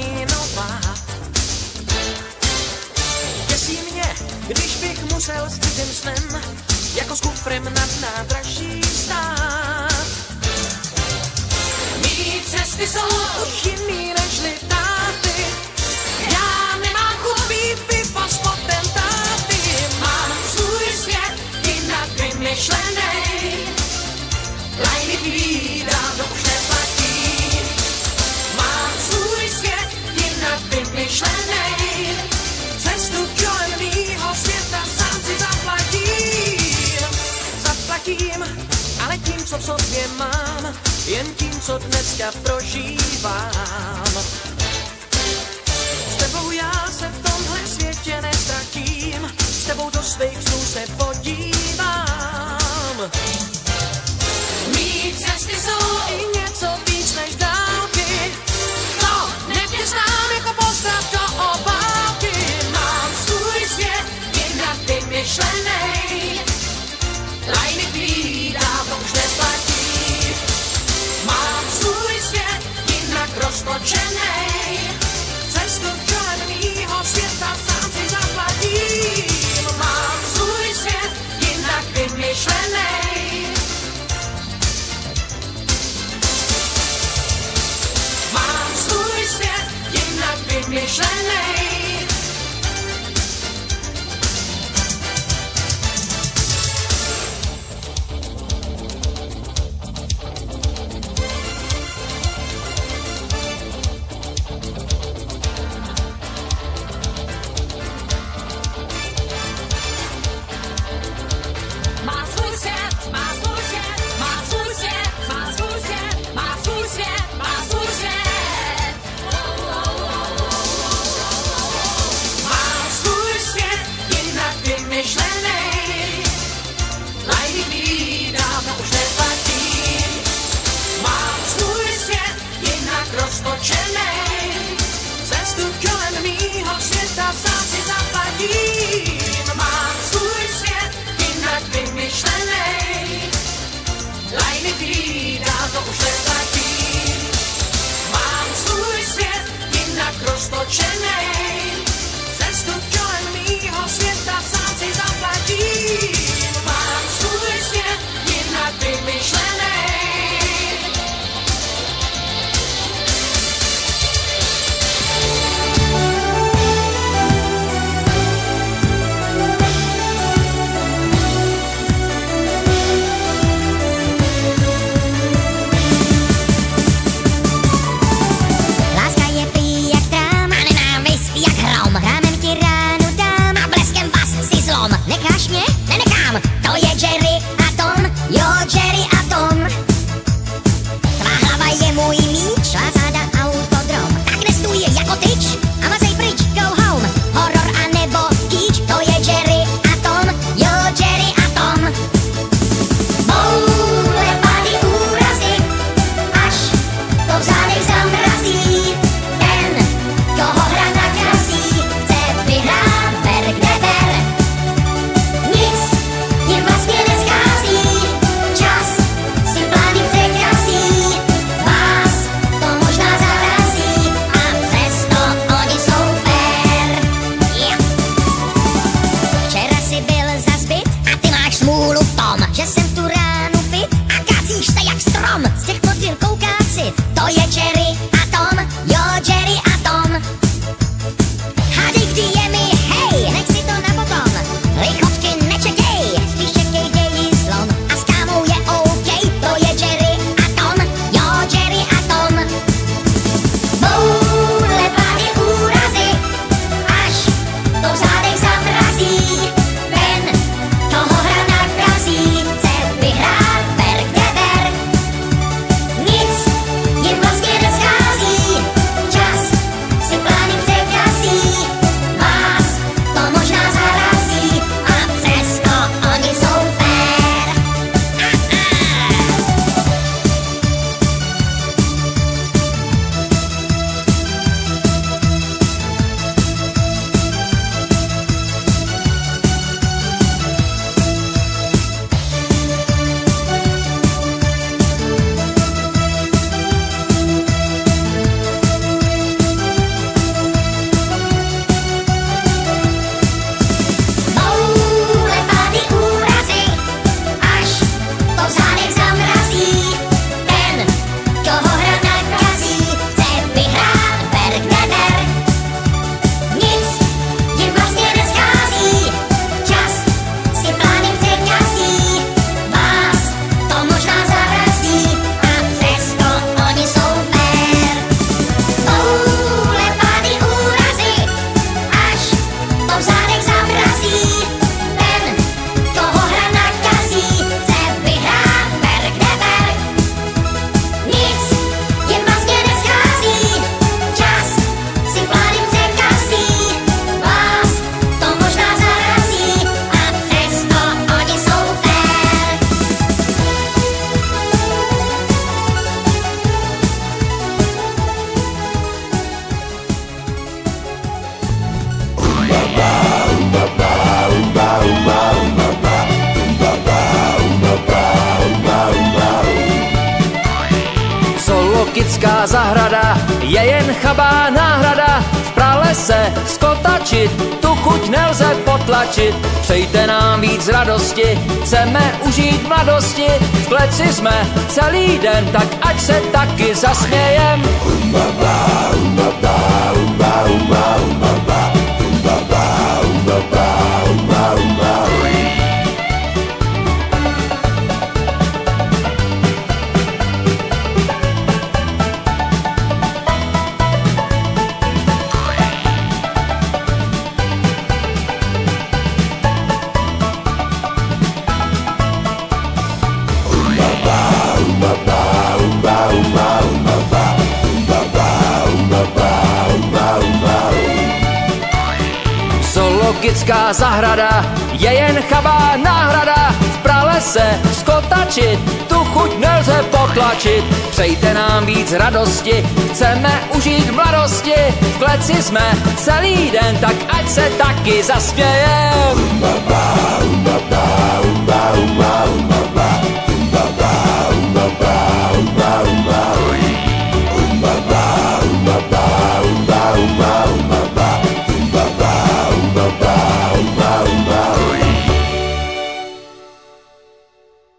není nová. Děsí mě, když bych musel s cizím snem jako s kufrem nad nádraží stát. Mý cesty jsou už jiný nežli táty. Já nemám chuť být vypas potentáty. Mám svůj svět jinak vymyšlenej. Lajny tvý dávno už neplatí. Mám svůj svět jinak vymyšlenej. Cestu kolem mýho světa sám si zaplatím, ale tím, co v sobě mám, jen tím, co dneska prožívám. S tebou já se v tomhle světě neztratím, s tebou do svých snů se podívám. Mý cesty jsou i něco víc než dálky, to nepěznám jako pozdrav do obálky. Mám svůj svět jinak vymyšlenej, lajny tvý dávno už neplatí. Mám svůj svět jinak roztočenej, cestu kolem mýho světa sám si zaplatím. Mám svůj svět jinak vymyšlenej. Mám svůj svět jinak vymyšlenej. Zoologická zahrada je jen chabá náhrada. V pralese skotačit, tu chuť nelze potlačit. Přejte nám víc radosti, chceme užít mladosti. V kleci jsme celý den, tak ať se taky zasmějem. Zoologická zahrada je jen chabá náhrada. V pralese skotačit, tu chuť nelze potlačit. Přejte nám víc radosti, chceme užít mladosti. V kleci jsme celý den, tak ať se taky zasmějem.